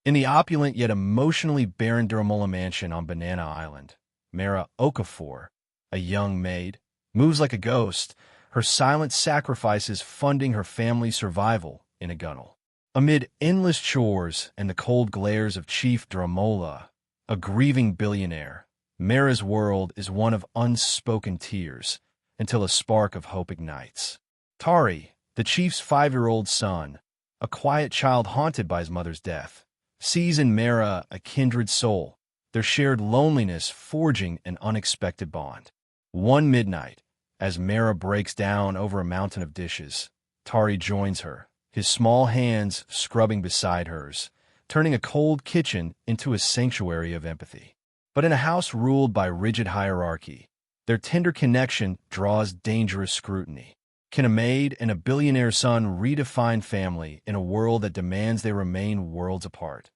In the opulent yet emotionally barren Duramola mansion on Banana Island, Mara Okafor, a young maid, moves like a ghost, her silent sacrifices funding her family's survival in a gunnel. Amid endless chores and the cold glares of Chief Duramola, a grieving billionaire, Mara's world is one of unspoken tears until a spark of hope ignites. Tari, the chief's 5-year-old son, a quiet child haunted by his mother's death, sees in Mara a kindred soul, their shared loneliness forging an unexpected bond. One midnight, as Mara breaks down over a mountain of dishes, Tari joins her, his small hands scrubbing beside hers, turning a cold kitchen into a sanctuary of empathy. But in a house ruled by rigid hierarchy, their tender connection draws dangerous scrutiny. Can a maid and a billionaire's son redefine family in a world that demands they remain worlds apart?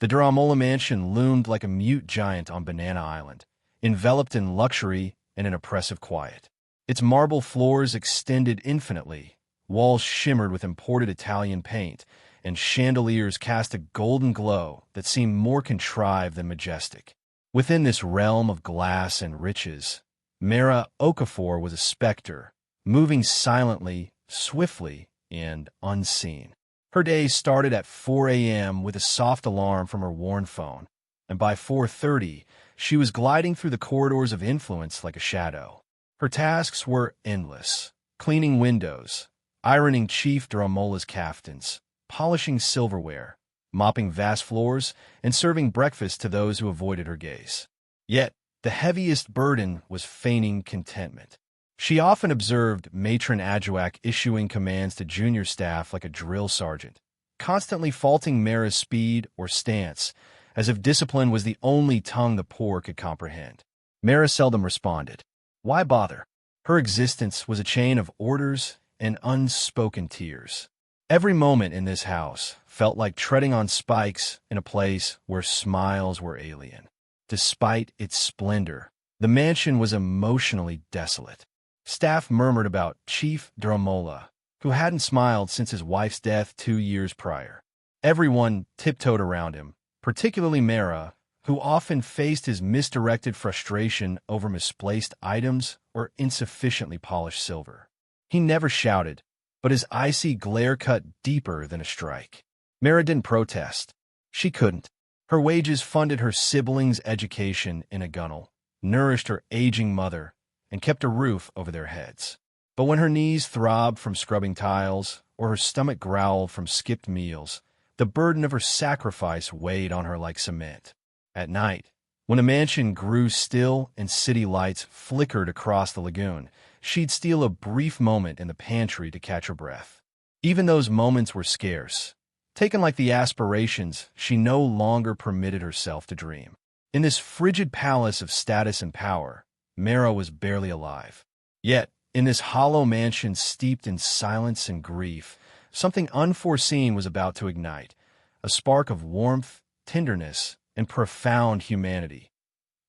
The Duramola mansion loomed like a mute giant on Banana Island, enveloped in luxury and an oppressive quiet. Its marble floors extended infinitely, walls shimmered with imported Italian paint, and chandeliers cast a golden glow that seemed more contrived than majestic. Within this realm of glass and riches, Mara Okafor was a specter, moving silently, swiftly, and unseen. Her day started at 4 a.m. with a soft alarm from her worn phone, and by 4:30, she was gliding through the corridors of influence like a shadow. Her tasks were endless: cleaning windows, ironing Chief Duramola's caftans, polishing silverware, mopping vast floors, and serving breakfast to those who avoided her gaze. Yet, the heaviest burden was feigning contentment. She often observed Matron Adjuak issuing commands to junior staff like a drill sergeant, constantly faulting Mara's speed or stance, as if discipline was the only tongue the poor could comprehend. Mara seldom responded. Why bother? Her existence was a chain of orders and unspoken tears. Every moment in this house felt like treading on spikes in a place where smiles were alien. Despite its splendor, the mansion was emotionally desolate. Staff murmured about Chief Duramola, who hadn't smiled since his wife's death 2 years prior. Everyone tiptoed around him, particularly Mara, who often faced his misdirected frustration over misplaced items or insufficiently polished silver. He never shouted, but his icy glare cut deeper than a strike. Mara didn't protest. She couldn't. Her wages funded her siblings' education in a gunnel, nourished her aging mother, and kept a roof over their heads. But when her knees throbbed from scrubbing tiles or her stomach growled from skipped meals, the burden of her sacrifice weighed on her like cement. At night, when the mansion grew still and city lights flickered across the lagoon, she'd steal a brief moment in the pantry to catch her breath. Even those moments were scarce, taken like the aspirations she no longer permitted herself to dream. In this frigid palace of status and power, Mara was barely alive. Yet, in this hollow mansion steeped in silence and grief, something unforeseen was about to ignite, a spark of warmth, tenderness, and profound humanity.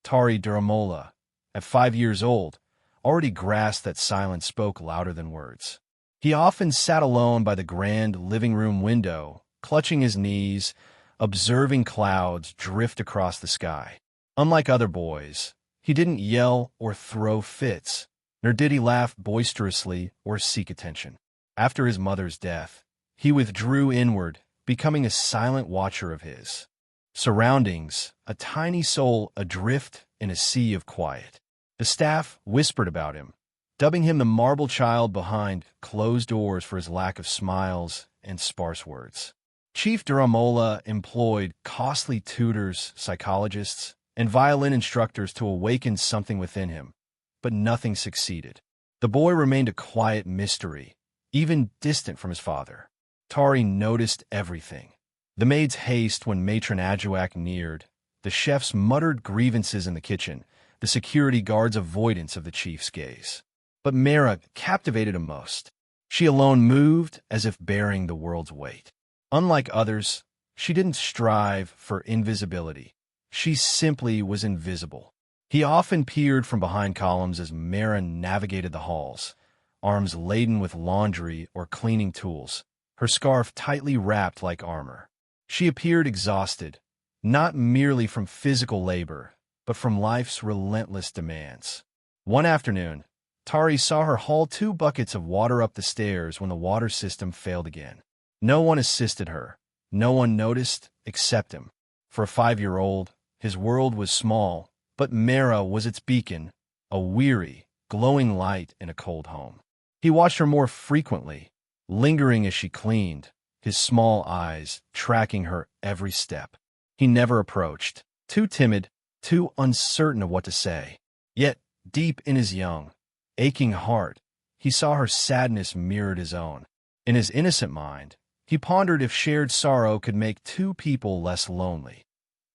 Tari Duramola, at 5 years old, already grasped that silence spoke louder than words. He often sat alone by the grand living room window, clutching his knees, observing clouds drift across the sky. Unlike other boys, he didn't yell or throw fits, nor did he laugh boisterously or seek attention. After his mother's death, he withdrew inward, becoming a silent watcher of his surroundings, a tiny soul adrift in a sea of quiet. The staff whispered about him, dubbing him the marble child behind closed doors for his lack of smiles and sparse words. Chief Duramola employed costly tutors, psychologists, and violin instructors to awaken something within him, but nothing succeeded. The boy remained a quiet mystery, even distant from his father. Tari noticed everything. The maid's haste when Matron Adjuak neared, the chef's muttered grievances in the kitchen, the security guard's avoidance of the chief's gaze. But Mara captivated him most. She alone moved as if bearing the world's weight. Unlike others, she didn't strive for invisibility. She simply was invisible. He often peered from behind columns as Mara navigated the halls, arms laden with laundry or cleaning tools, her scarf tightly wrapped like armor. She appeared exhausted, not merely from physical labor, but from life's relentless demands. One afternoon, Tari saw her haul 2 buckets of water up the stairs when the water system failed again. No one assisted her. No one noticed except him. For a 5-year-old, his world was small, but Mara was its beacon, a weary, glowing light in a cold home. He watched her more frequently, lingering as she cleaned, his small eyes tracking her every step. He never approached, too timid, too uncertain of what to say. Yet, deep in his young, aching heart, he saw her sadness mirrored his own. In his innocent mind, he pondered if shared sorrow could make 2 people less lonely.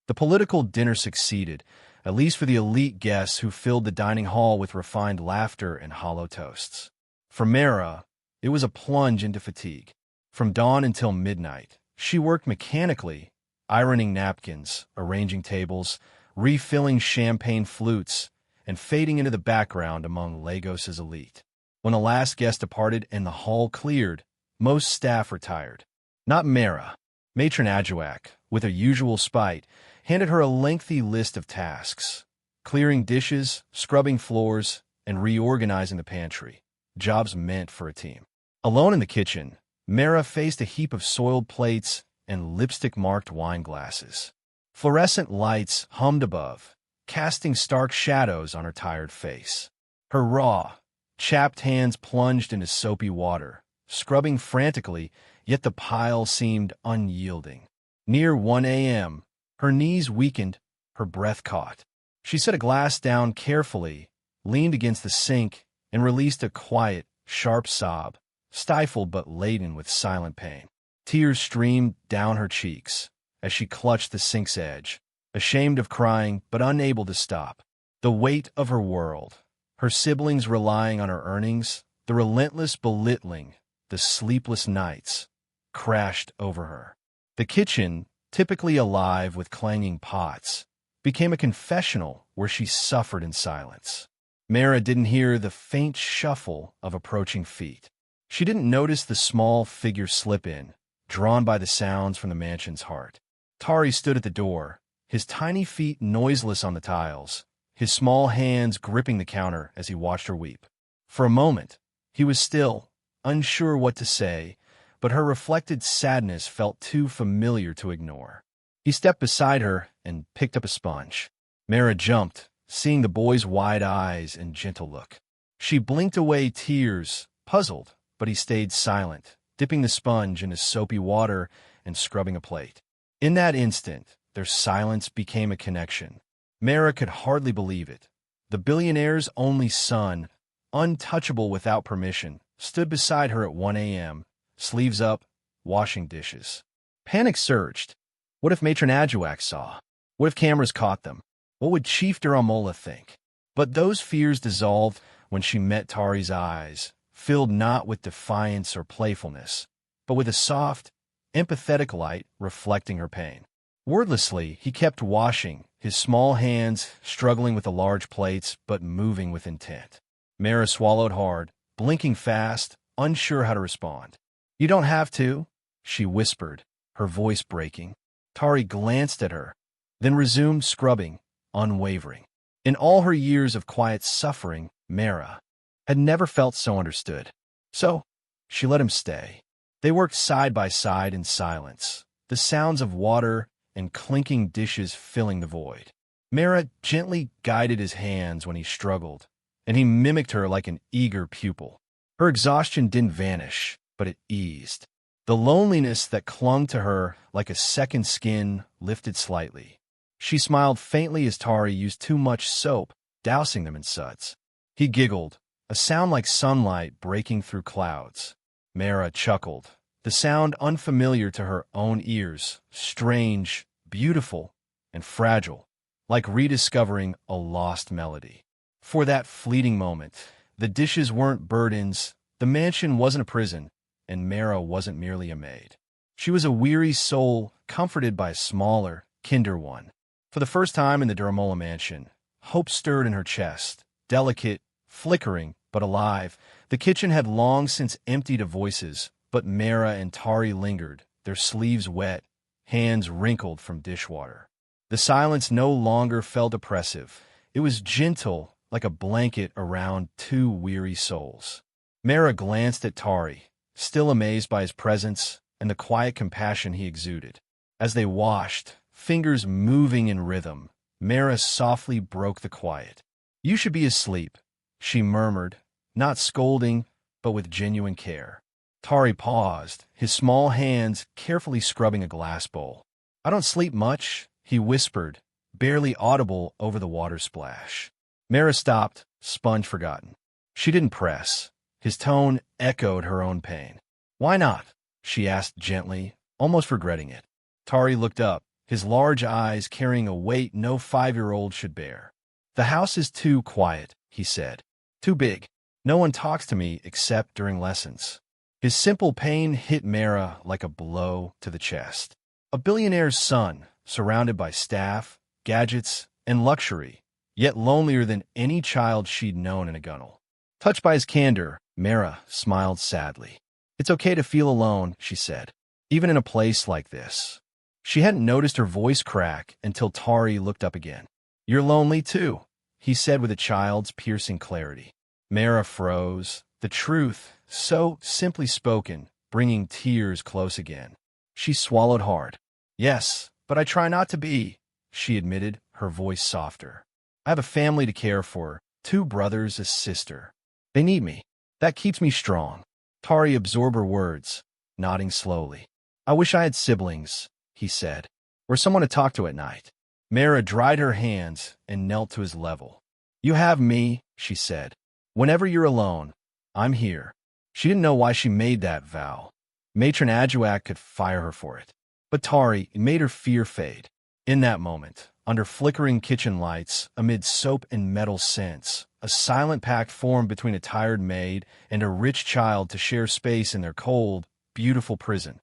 The political dinner succeeded, at least for the elite guests who filled the dining hall with refined laughter and hollow toasts. For Mara, it was a plunge into fatigue. From dawn until midnight, she worked mechanically, ironing napkins, arranging tables, refilling champagne flutes, and fading into the background among Lagos's elite. When the last guest departed and the hall cleared, most staff retired. Not Mara. Matron Adjuak, with her usual spite, handed her a lengthy list of tasks: clearing dishes, scrubbing floors, and reorganizing the pantry. Jobs meant for a team. Alone in the kitchen, Mara faced a heap of soiled plates and lipstick-marked wine glasses. Fluorescent lights hummed above, casting stark shadows on her tired face. Her raw, chapped hands plunged into soapy water, scrubbing frantically, yet the pile seemed unyielding. Near 1 a.m., her knees weakened, her breath caught. She set a glass down carefully, leaned against the sink, and released a quiet, sharp sob, stifled but laden with silent pain. Tears streamed down her cheeks as she clutched the sink's edge, ashamed of crying but unable to stop. The weight of her world, her siblings relying on her earnings, the relentless belittling, the sleepless nights, crashed over her. The kitchen, typically alive with clanging pots, became a confessional where she suffered in silence. Mara didn't hear the faint shuffle of approaching feet. She didn't notice the small figure slip in, drawn by the sounds from the mansion's heart. Tari stood at the door, his tiny feet noiseless on the tiles, his small hands gripping the counter as he watched her weep. For a moment, he was still, unsure what to say, but her reflected sadness felt too familiar to ignore. He stepped beside her and picked up a sponge. Mara jumped, seeing the boy's wide eyes and gentle look. She blinked away tears, puzzled, but he stayed silent, dipping the sponge into soapy water and scrubbing a plate. In that instant, their silence became a connection. Mara could hardly believe it. The billionaire's only son, untouchable without permission, stood beside her at 1 a.m., sleeves up, washing dishes. Panic surged. What if Matron Adjuak saw? What if cameras caught them? What would Chief Duramola think? But those fears dissolved when she met Tari's eyes, filled not with defiance or playfulness, but with a soft, empathetic light reflecting her pain. Wordlessly, he kept washing, his small hands struggling with the large plates but moving with intent. Mara swallowed hard, blinking fast, unsure how to respond. "You don't have to," she whispered, her voice breaking. Tari glanced at her, then resumed scrubbing, unwavering. In all her years of quiet suffering, Mara had never felt so understood. So, she let him stay. They worked side by side in silence, the sounds of water and clinking dishes filling the void. Mara gently guided his hands when he struggled, and he mimicked her like an eager pupil. Her exhaustion didn't vanish, but it eased. The loneliness that clung to her like a second skin lifted slightly. She smiled faintly as Tari used too much soap, dousing them in suds. He giggled, a sound like sunlight breaking through clouds. Mara chuckled, the sound unfamiliar to her own ears, strange, beautiful, and fragile, like rediscovering a lost melody. For that fleeting moment, the dishes weren't burdens, the mansion wasn't a prison, and Mara wasn't merely a maid. She was a weary soul comforted by a smaller, kinder one. For the first time in the Duramola mansion, hope stirred in her chest, delicate, flickering, but alive. The kitchen had long since emptied of voices, but Mara and Tari lingered, their sleeves wet, hands wrinkled from dishwater. The silence no longer felt oppressive. It was gentle, like a blanket around two weary souls. Mara glanced at Tari, still amazed by his presence and the quiet compassion he exuded. As they washed, fingers moving in rhythm, Mara softly broke the quiet. "You should be asleep," she murmured, not scolding, but with genuine care. Tari paused, his small hands carefully scrubbing a glass bowl. "I don't sleep much," he whispered, barely audible over the water splash. Mara stopped, sponge forgotten. She didn't press. His tone echoed her own pain. "Why not?" she asked gently, almost regretting it. Tari looked up, his large eyes carrying a weight no 5-year-old should bear. "The house is too quiet," he said. "Too big. No one talks to me except during lessons." His simple pain hit Mara like a blow to the chest. A billionaire's son, surrounded by staff, gadgets, and luxury, yet lonelier than any child she'd known in a gunnel. Touched by his candor, Mara smiled sadly. "It's okay to feel alone," she said, "even in a place like this." She hadn't noticed her voice crack until Tari looked up again. "You're lonely too," he said with a child's piercing clarity. Mara froze, the truth, so simply spoken, bringing tears close again. She swallowed hard. "Yes, but I try not to be," she admitted, her voice softer. "I have a family to care for, 2 brothers, a sister. They need me. That keeps me strong." Tari absorbed her words, nodding slowly. "I wish I had siblings," he said, "or someone to talk to at night." Mara dried her hands and knelt to his level. "You have me," she said. "Whenever you're alone, I'm here." She didn't know why she made that vow. Matron Ajuak could fire her for it. But Tari made her fear fade. In that moment, under flickering kitchen lights, amid soap and metal scents, a silent pact formed between a tired maid and a rich child to share space in their cold, beautiful prison.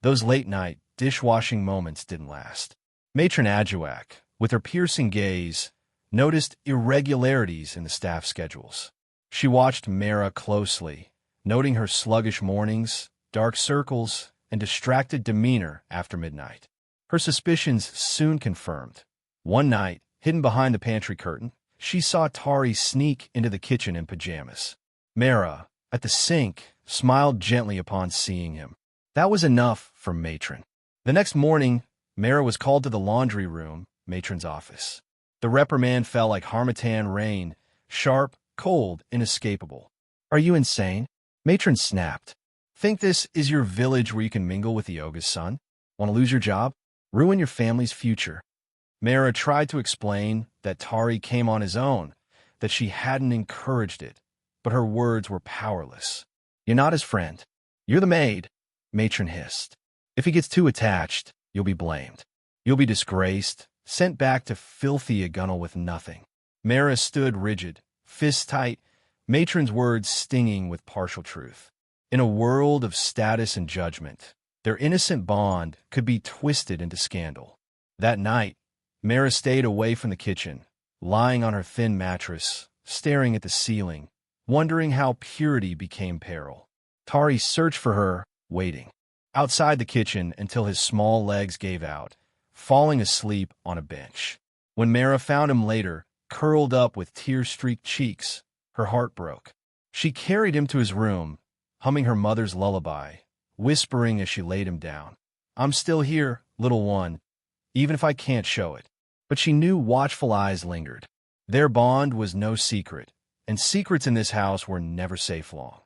Those late-night, dishwashing moments didn't last. Matron Ajuak, with her piercing gaze, noticed irregularities in the staff schedules. She watched Mara closely, noting her sluggish mornings, dark circles, and distracted demeanor after midnight. Her suspicions soon confirmed. One night, hidden behind the pantry curtain, she saw Tari sneak into the kitchen in pajamas. Mara, at the sink, smiled gently upon seeing him. That was enough for Matron. The next morning, Mara was called to the laundry room, Matron's office. The reprimand fell like harmattan rain, sharp, cold, inescapable. "Are you insane?" Matron snapped. "Think this is your village where you can mingle with the Yoga's son? Want to lose your job? Ruin your family's future?" Mara tried to explain that Tari came on his own, that she hadn't encouraged it, but her words were powerless. "You're not his friend. You're the maid," Matron hissed. "If he gets too attached, you'll be blamed. You'll be disgraced, sent back to filthy a gunnel with nothing." Mara stood rigid, fists tight, Matron's words stinging with partial truth. In a world of status and judgment, their innocent bond could be twisted into scandal. That night, Mara stayed away from the kitchen, lying on her thin mattress, staring at the ceiling, wondering how purity became peril. Tari searched for her, waiting outside the kitchen until his small legs gave out, falling asleep on a bench. When Mara found him later, curled up with tear-streaked cheeks, her heart broke. She carried him to his room, humming her mother's lullaby, whispering as she laid him down. "I'm still here, little one, even if I can't show it." But she knew watchful eyes lingered. Their bond was no secret, and secrets in this house were never safe long.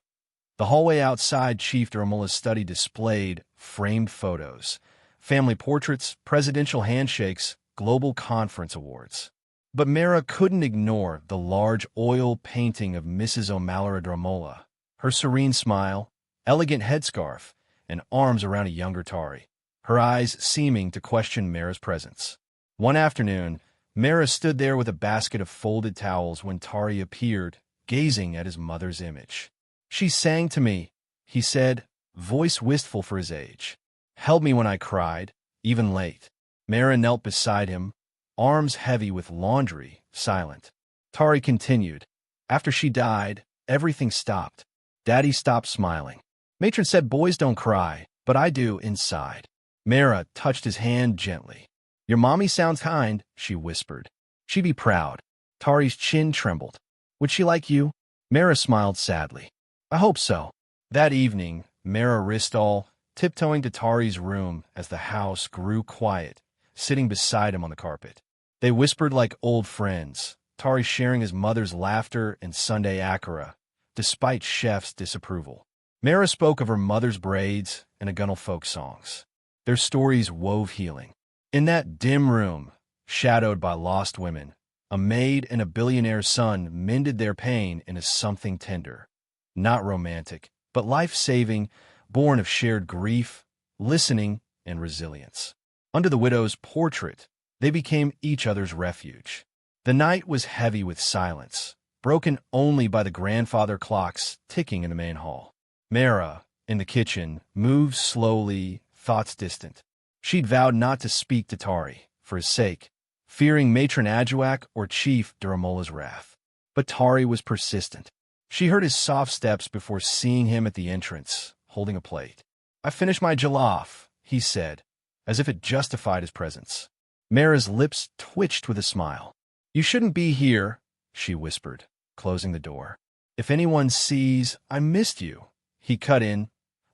The hallway outside Chief Dermola's study displayed framed photos, family portraits, presidential handshakes, global conference awards. But Mara couldn't ignore the large oil painting of Mrs. O'Malley Dermola, her serene smile, elegant headscarf, and arms around a younger Tari, her eyes seeming to question Mara's presence. One afternoon, Mara stood there with a basket of folded towels when Tari appeared, gazing at his mother's image. "She sang to me," he said, voice wistful for his age. "Held me when I cried, even late." Mara knelt beside him, arms heavy with laundry, silent. Tari continued. "After she died, everything stopped. Daddy stopped smiling. Matron said boys don't cry, but I do inside. Mara touched his hand gently. Your mommy sounds kind, she whispered. She'd be proud. Tari's chin trembled. Would she like you? Mara smiled sadly. I hope so. That evening, Mara risked all, tiptoeing to Tari's room as the house grew quiet, sitting beside him on the carpet. They whispered like old friends, Tari sharing his mother's laughter and Sunday akara, despite Chef's disapproval. Mara spoke of her mother's braids and Agunal folk songs. Their stories wove healing. In that dim room, shadowed by lost women, a maid and a billionaire's son mended their pain into something tender. Not romantic, but life-saving, born of shared grief, listening, and resilience. Under the widow's portrait, they became each other's refuge. The night was heavy with silence, broken only by the grandfather clocks ticking in the main hall. Mara, in the kitchen, moved slowly, thoughts distant. She'd vowed not to speak to Tari, for his sake, fearing Matron Ajuak or Chief Duramola's wrath. But Tari was persistent. She heard his soft steps before seeing him at the entrance, holding a plate. I finished my jollof, he said, as if it justified his presence. Mara's lips twitched with a smile. You shouldn't be here, she whispered, closing the door. If anyone sees, I missed you. He cut in,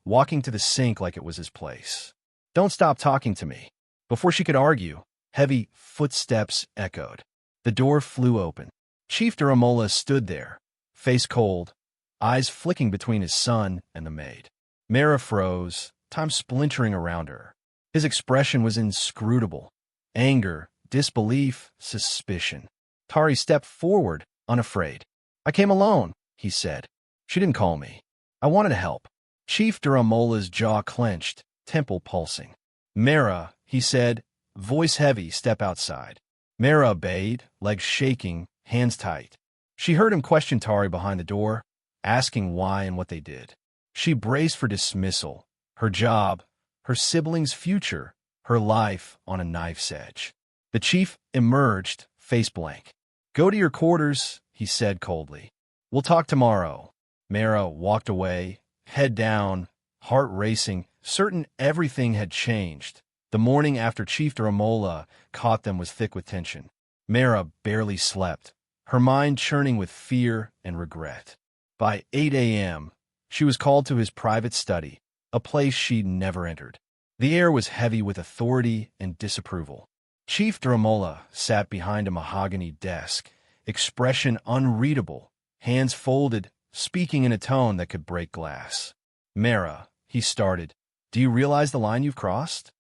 walking to the sink like it was his place. Don't stop talking to me. Before she could argue, heavy footsteps echoed. The door flew open. Chief Duramola stood there, face cold, eyes flicking between his son and the maid. Mara froze, time splintering around her. His expression was inscrutable. Anger, disbelief, suspicion. Tari stepped forward, unafraid. I came alone, he said. She didn't call me. I wanted to help. Chief Duramola's jaw clenched, temple pulsing. Mara, he said, voice heavy, step outside. Mara obeyed, legs shaking, hands tight. She heard him question Tari behind the door, asking why and what they did. She braced for dismissal, her job, her siblings' future, her life on a knife's edge. The chief emerged, face blank. Go to your quarters, he said coldly. We'll talk tomorrow. Mara walked away, head down, heart racing, certain everything had changed. The morning after Chief Duramola caught them was thick with tension. Mara barely slept, her mind churning with fear and regret. By 8 a.m., she was called to his private study, a place she'd never entered. The air was heavy with authority and disapproval. Chief Duramola sat behind a mahogany desk, expression unreadable, hands folded, speaking in a tone that could break glass. Mara, he started, do you realize the line you've crossed?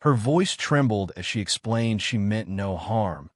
Her voice trembled as she explained she meant no harm,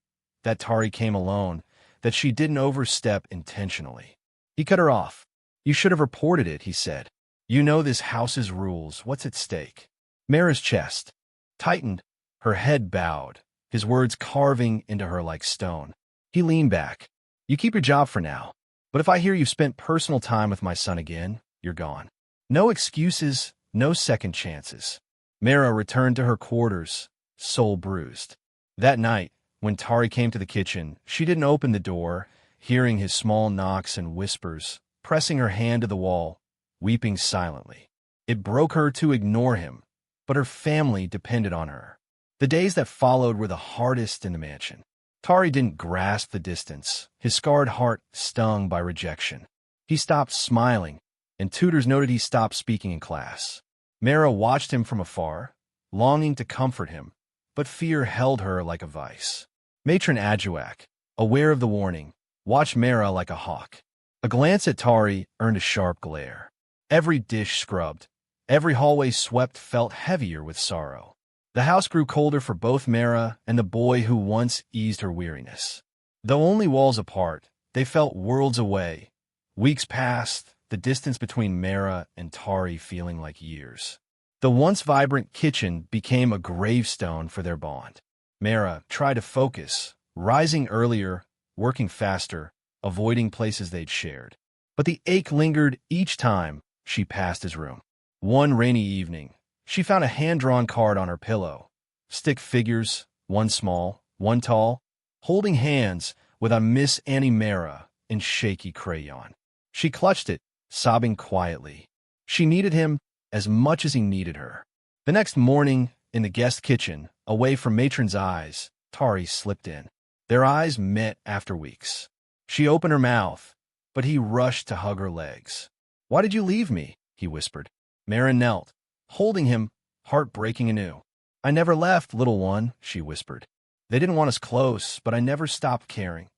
that Tari came alone, that she didn't overstep intentionally. He cut her off. You should have reported it, he said. You know this house's rules. What's at stake? Mara's chest tightened, her head bowed, his words carving into her like stone. He leaned back. You keep your job for now, but if I hear you've spent personal time with my son again, you're gone. No excuses, no second chances. Mara returned to her quarters, soul bruised. That night, when Tari came to the kitchen, she didn't open the door, hearing his small knocks and whispers, pressing her hand to the wall, weeping silently. It broke her to ignore him, but her family depended on her. The days that followed were the hardest in the mansion. Tari didn't grasp the distance, his scarred heart stung by rejection. He stopped smiling, and tutors noted he stopped speaking in class. Mara watched him from afar, longing to comfort him, but fear held her like a vice. Matron Ajuak, aware of the warning, watched Mara like a hawk. A glance at Tari earned a sharp glare. Every dish scrubbed, every hallway swept felt heavier with sorrow. The house grew colder for both Mara and the boy who once eased her weariness. Though only walls apart, they felt worlds away. Weeks passed, the distance between Mara and Tari feeling like years. The once vibrant kitchen became a gravestone for their bond. Mara tried to focus, rising earlier, working faster, avoiding places they'd shared. But the ache lingered each time she passed his room. One rainy evening, she found a hand-drawn card on her pillow. Stick figures, one small, one tall, holding hands with a Miss Annie Mara in shaky crayon. She clutched it, sobbing quietly. She needed him as much as he needed her. The next morning, In the guest kitchen, away from Matron's eyes, Tari slipped in. Their eyes met after weeks. She opened her mouth, but he rushed to hug her legs. "Why did you leave me?" he whispered. Mara knelt, holding him, heart breaking anew. "I never left, little one," she whispered. "They didn't want us close, but I never stopped caring."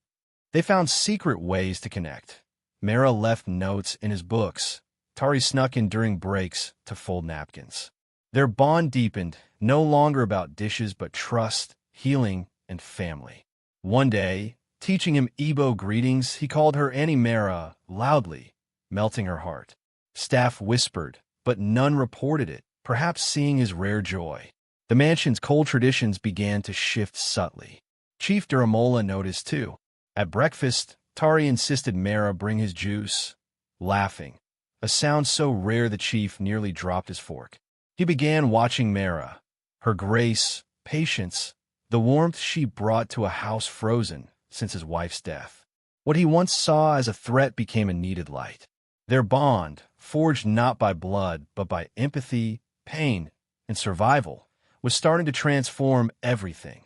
They found secret ways to connect. Mara left notes in his books. Tari snuck in during breaks to fold napkins. Their bond deepened, no longer about dishes but trust, healing, and family. One day, teaching him Igbo greetings, he called her Annie Mara loudly, melting her heart. Staff whispered, but none reported it, perhaps seeing his rare joy. The mansion's cold traditions began to shift subtly. Chief Duramola noticed too. At breakfast, Tari insisted Mara bring his juice, laughing, a sound so rare the chief nearly dropped his fork. He began watching Mara, her grace, patience, the warmth she brought to a house frozen since his wife's death. What he once saw as a threat became a needed light. Their bond, forged not by blood but by empathy, pain, and survival, was starting to transform everything.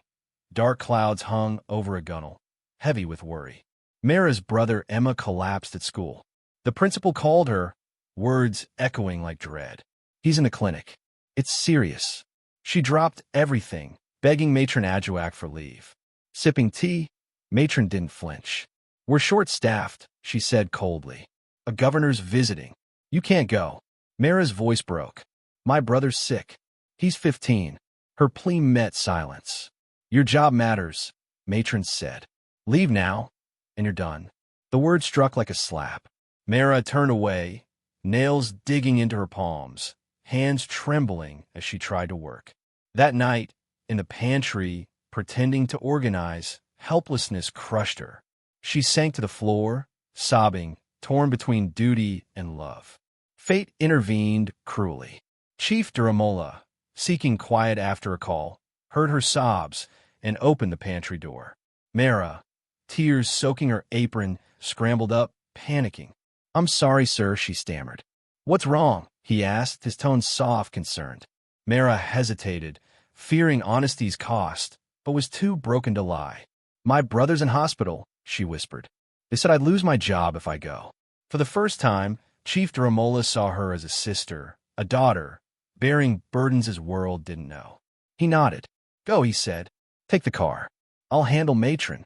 Dark clouds hung over a gunnel, heavy with worry. Mara's brother Emma collapsed at school. The principal called her, words echoing like dread. "He's in the clinic. It's serious." She dropped everything, begging Matron Adjuak for leave. Sipping tea, Matron didn't flinch. "We're short-staffed," she said coldly. "A governor's visiting. You can't go." Mara's voice broke. "My brother's sick. He's 15. Her plea met silence. "Your job matters," Matron said. "Leave now, and you're done." The word struck like a slap. Mara turned away, nails digging into her palms, hands trembling as she tried to work. That night, in the pantry, pretending to organize, helplessness crushed her. She sank to the floor, sobbing, torn between duty and love. Fate intervened cruelly. Chief Duramola, seeking quiet after a call, heard her sobs and opened the pantry door. Mara, tears soaking her apron, scrambled up, panicking. "I'm sorry, sir," she stammered. "What's wrong?" he asked, his tone soft, concerned. Mara hesitated, fearing honesty's cost, but was too broken to lie. "My brother's in hospital," she whispered. "They said I'd lose my job if I go." For the first time, Chief Duramola saw her as a sister, a daughter, bearing burdens his world didn't know. He nodded. "Go," he said. "Take the car. I'll handle Matron."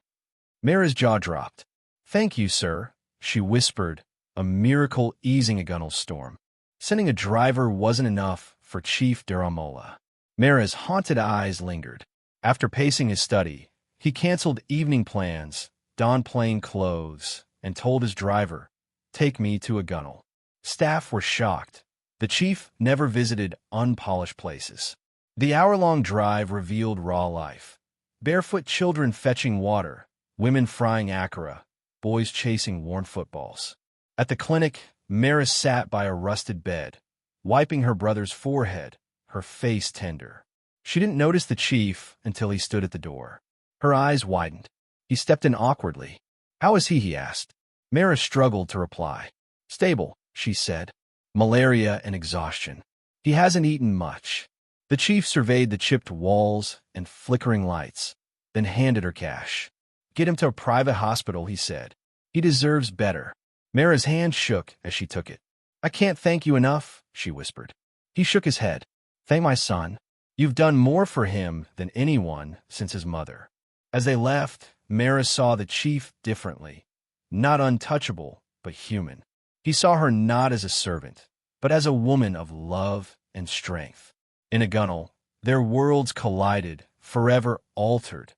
Mara's jaw dropped. "Thank you, sir," she whispered, a miracle easing a gunnel storm. Sending a driver wasn't enough for Chief Duramola. Mara's haunted eyes lingered. After pacing his study, he canceled evening plans, donned plain clothes, and told his driver, "Take me to a gunnel." Staff were shocked. The chief never visited unpolished places. The hour-long drive revealed raw life. Barefoot children fetching water, women frying akara, boys chasing worn footballs. At the clinic, Mara sat by a rusted bed, wiping her brother's forehead, her face tender. She didn't notice the chief until he stood at the door. Her eyes widened. He stepped in awkwardly. "How is he?" he asked. Mara struggled to reply. "Stable," she said. "Malaria and exhaustion. He hasn't eaten much." The chief surveyed the chipped walls and flickering lights, then handed her cash. "Get him to a private hospital," he said. "He deserves better." Mara's hand shook as she took it. "I can't thank you enough," she whispered. He shook his head. "Thank my son. You've done more for him than anyone since his mother." As they left, Mara saw the chief differently. Not untouchable, but human. He saw her not as a servant, but as a woman of love and strength. In a gunnel, their worlds collided, forever altered.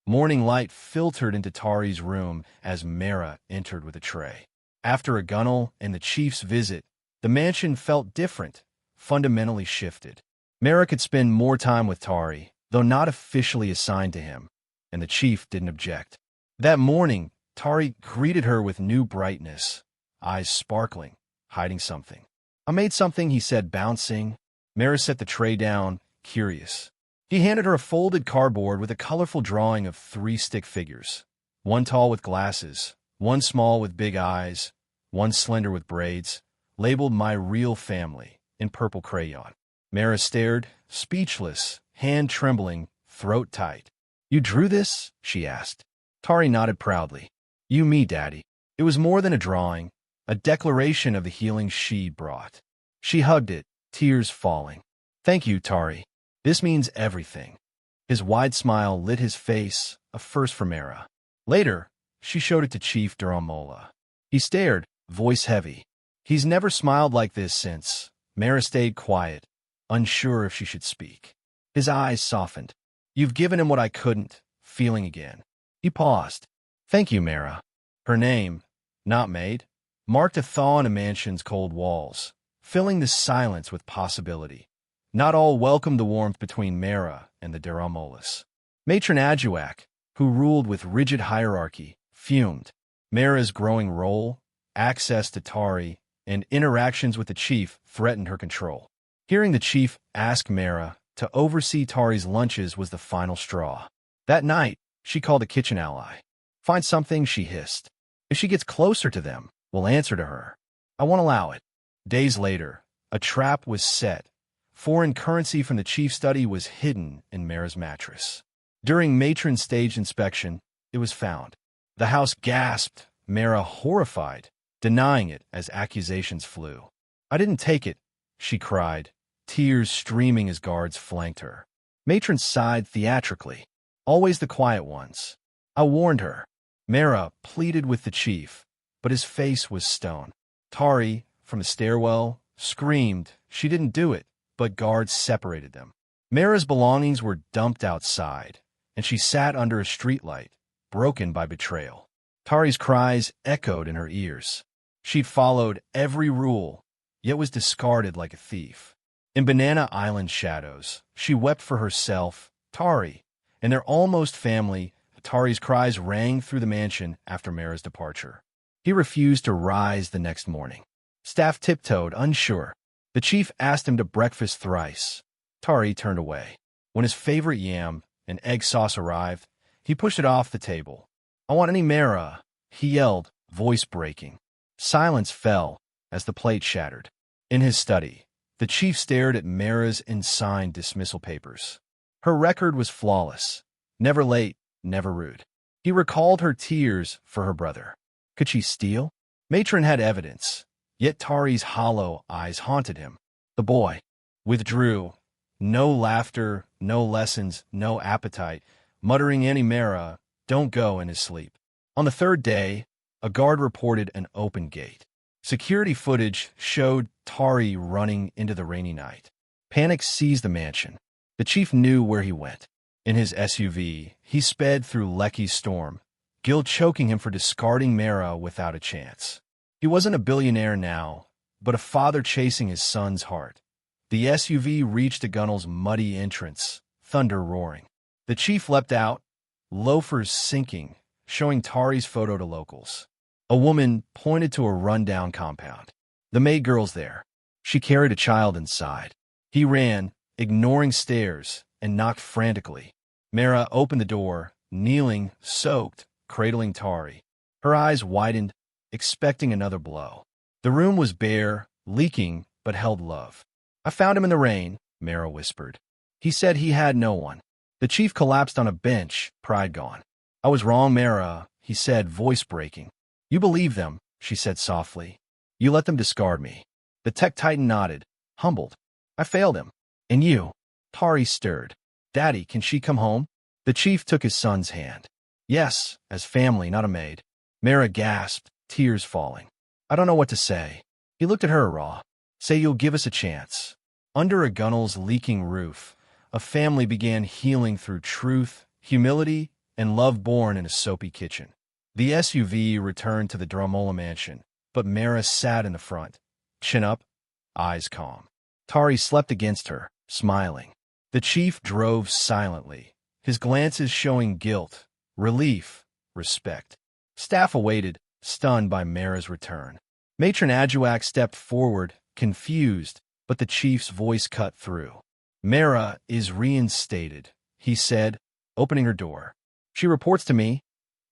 Morning light filtered into Tari's room as Mara entered with a tray. After a gunnel and the chief's visit, the mansion felt different, fundamentally shifted. Mara could spend more time with Tari, though not officially assigned to him, and the chief didn't object. That morning, Tari greeted her with new brightness, eyes sparkling, hiding something. "I made something," he said, bouncing. Mara set the tray down, curious. He handed her a folded cardboard with a colorful drawing of 3 stick figures. One tall with glasses, one small with big eyes, one slender with braids, labeled "My Real Family" in purple crayon. Mara stared, speechless, hand trembling, throat tight. "You drew this?" she asked. Tari nodded proudly. "You me, Daddy." It was more than a drawing, a declaration of the healing she brought. She hugged it, tears falling. "Thank you, Tari. This means everything." His wide smile lit his face, a first for Mara. Later, she showed it to Chief Duramola. He stared, voice heavy. He's never smiled like this since. Mara stayed quiet, unsure if she should speak. His eyes softened. "You've given him what I couldn't," feeling again. He paused. "Thank you, Mara." Her name, not Maid, marked a thaw in a mansion's cold walls, filling the silence with possibility. Not all welcomed the warmth between Mara and the Duramolas. Matron Ajuak, who ruled with rigid hierarchy, fumed. Mara's growing role, access to Tari, and interactions with the chief threatened her control. Hearing the chief ask Mara to oversee Tari's lunches was the final straw. That night, she called a kitchen ally. "Find something," she hissed. "If she gets closer to them, we'll answer to her. I won't allow it." Days later, a trap was set. Foreign currency from the chief's study was hidden in Mara's mattress. During Matron's stage inspection, it was found. The house gasped, Mara horrified, denying it as accusations flew. "I didn't take it," she cried, tears streaming as guards flanked her. Matron sighed theatrically. "Always the quiet ones. I warned her." Mara pleaded with the chief, but his face was stone. Tari, from the stairwell, screamed she didn't do it, but guards separated them. Mara's belongings were dumped outside, and she sat under a streetlight, broken by betrayal. Tari's cries echoed in her ears. She'd followed every rule, yet was discarded like a thief. In Banana Island shadows, she wept for herself, Tari, and their almost family. Tari's cries rang through the mansion after Mara's departure. He refused to rise the next morning. Staff tiptoed, unsure. The chief asked him to breakfast thrice. Tari turned away. When his favorite yam, an egg sauce, arrived, he pushed it off the table. "I want any Mara," he yelled, voice breaking. Silence fell as the plate shattered. In his study, the chief stared at Mara's unsigned dismissal papers. Her record was flawless. Never late, never rude. He recalled her tears for her brother. Could she steal? Matron had evidence, yet Tari's hollow eyes haunted him. The boy withdrew. No laughter, no lessons, no appetite, muttering "Annie Mara, don't go" in his sleep. On the third day, a guard reported an open gate. Security footage showed Tari running into the rainy night. Panic seized the mansion. The chief knew where he went. In his SUV, he sped through Lecky's storm, guilt choking him for discarding Mara without a chance. He wasn't a billionaire now, but a father chasing his son's heart. The SUV reached the gunnel's muddy entrance, thunder roaring. The chief leapt out, loafers sinking, showing Tari's photo to locals. A woman pointed to a rundown compound. The Maid girl's there. She carried a child inside. He ran, ignoring stares, and knocked frantically. Mara opened the door, kneeling, soaked, cradling Tari. Her eyes widened, expecting another blow. The room was bare, leaking, but held love. "I found him in the rain," Mara whispered. "He said he had no one." The chief collapsed on a bench, pride gone. "I was wrong, Mara," he said, voice breaking. "You believe them," she said softly. "You let them discard me." The tech titan nodded, humbled. "I failed him. And you?" Tari stirred. "Daddy, can she come home?" The chief took his son's hand. "Yes, as family, not a maid." Mara gasped, tears falling. "I don't know what to say." He looked at her raw. "Say you'll give us a chance." Under a gunnel's leaking roof, a family began healing through truth, humility, and love born in a soapy kitchen. The SUV returned to the Dramola mansion, but Mara sat in the front, chin up, eyes calm. Tari slept against her, smiling. The chief drove silently, his glances showing guilt, relief, respect. Staff awaited, stunned by Mara's return. Matron Ajuak stepped forward, confused, but the chief's voice cut through. "Mara is reinstated," he said, opening her door. "She reports to me,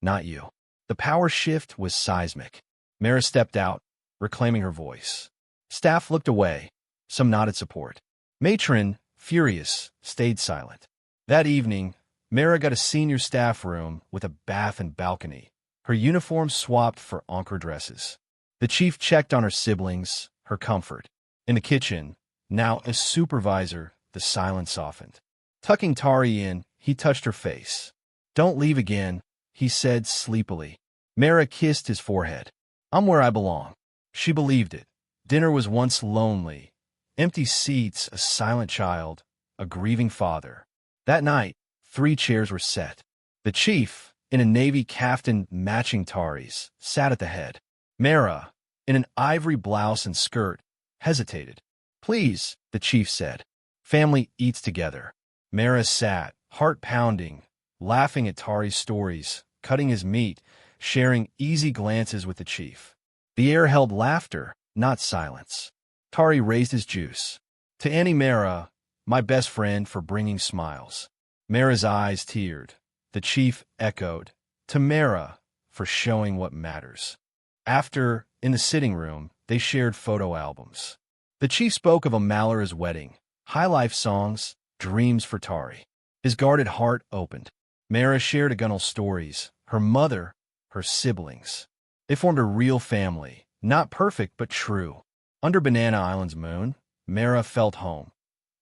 not you." The power shift was seismic. Mara stepped out, reclaiming her voice. Staff looked away. Some nodded support. Matron, furious, stayed silent. That evening, Mara got a senior staff room with a bath and balcony. Her uniform swapped for encore dresses. The chief checked on her siblings, her comfort. In the kitchen, now a supervisor, the silence softened. Tucking Tari in, he touched her face. "Don't leave again," he said sleepily. Mara kissed his forehead. "I'm where I belong." She believed it. Dinner was once lonely. Empty seats, a silent child, a grieving father. That night, 3 chairs were set. The chief, in a navy caftan matching Tari's, sat at the head. Mara, in an ivory blouse and skirt, hesitated. "Please," the chief said. "Family eats together." Mara sat, heart pounding, laughing at Tari's stories, cutting his meat, sharing easy glances with the chief. The air held laughter, not silence. Tari raised his juice. "To Annie Mara, my best friend, for bringing smiles." Mara's eyes teared. The chief echoed, "To Mara, for showing what matters." After, in the sitting room, they shared photo albums. The chief spoke of Amalara's wedding, high life songs, dreams for Tari. His guarded heart opened. Mara shared Agunal's stories, her mother, her siblings. They formed a real family, not perfect but true. Under Banana Island's moon, Mara felt home.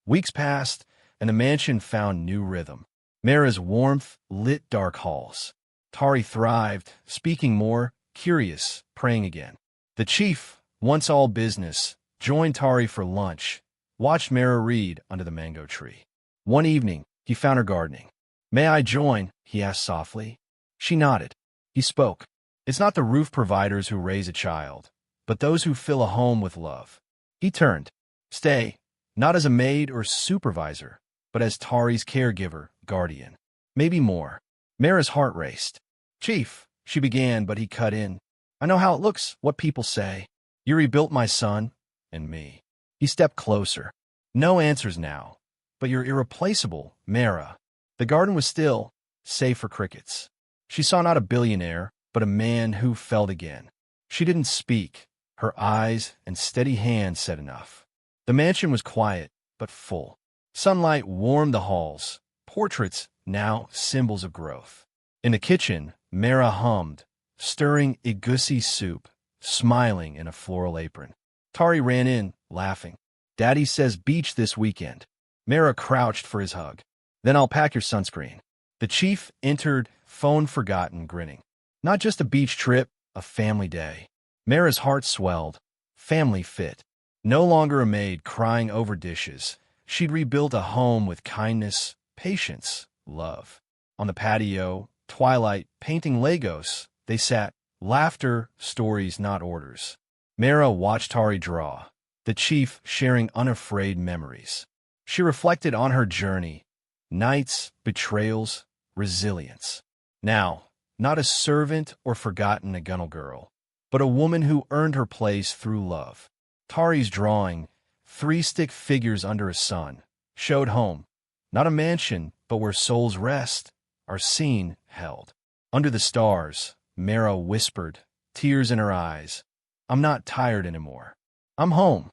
Weeks passed, and the mansion found new rhythm. Mara's warmth lit dark halls. Tari thrived, speaking more, curious, praying again. The chief, once all business, joined Tari for lunch, watched Mara read under the mango tree. One evening, he found her gardening. "May I join?" he asked softly. She nodded. He spoke. "It's not the roof providers who raise a child, but those who fill a home with love." He turned. "Stay, not as a maid or supervisor, but as Tari's caregiver, guardian. Maybe more." Mara's heart raced. "Chief," she began, but he cut in. "I know how it looks, what people say. You rebuilt my son, and me." He stepped closer. "No answers now, but you're irreplaceable, Mara." The garden was still, save for crickets. She saw not a billionaire, but a man who felt again. She didn't speak. Her eyes and steady hand said enough. The mansion was quiet, but full. Sunlight warmed the halls. Portraits, now symbols of growth. In the kitchen, Mara hummed, stirring egusi soup, smiling in a floral apron. Tari ran in, laughing. "Daddy says beach this weekend." Mara crouched for his hug. "Then I'll pack your sunscreen." The chief entered, phone forgotten, grinning. Not just a beach trip, a family day. Mara's heart swelled. Family fit. No longer a maid crying over dishes. She'd rebuilt a home with kindness, patience, love. On the patio, twilight, painting Legos, they sat. Laughter, stories, not orders. Mara watched Tari draw. The chief sharing unafraid memories. She reflected on her journey. Nights, betrayals, resilience. Now, not a servant or forgotten Agunal girl, but a woman who earned her place through love. Tari's drawing, 3 stick figures under a sun, showed home. Not a mansion, but where souls rest, are seen, held. Under the stars, Mara whispered, tears in her eyes, "I'm not tired anymore. I'm home."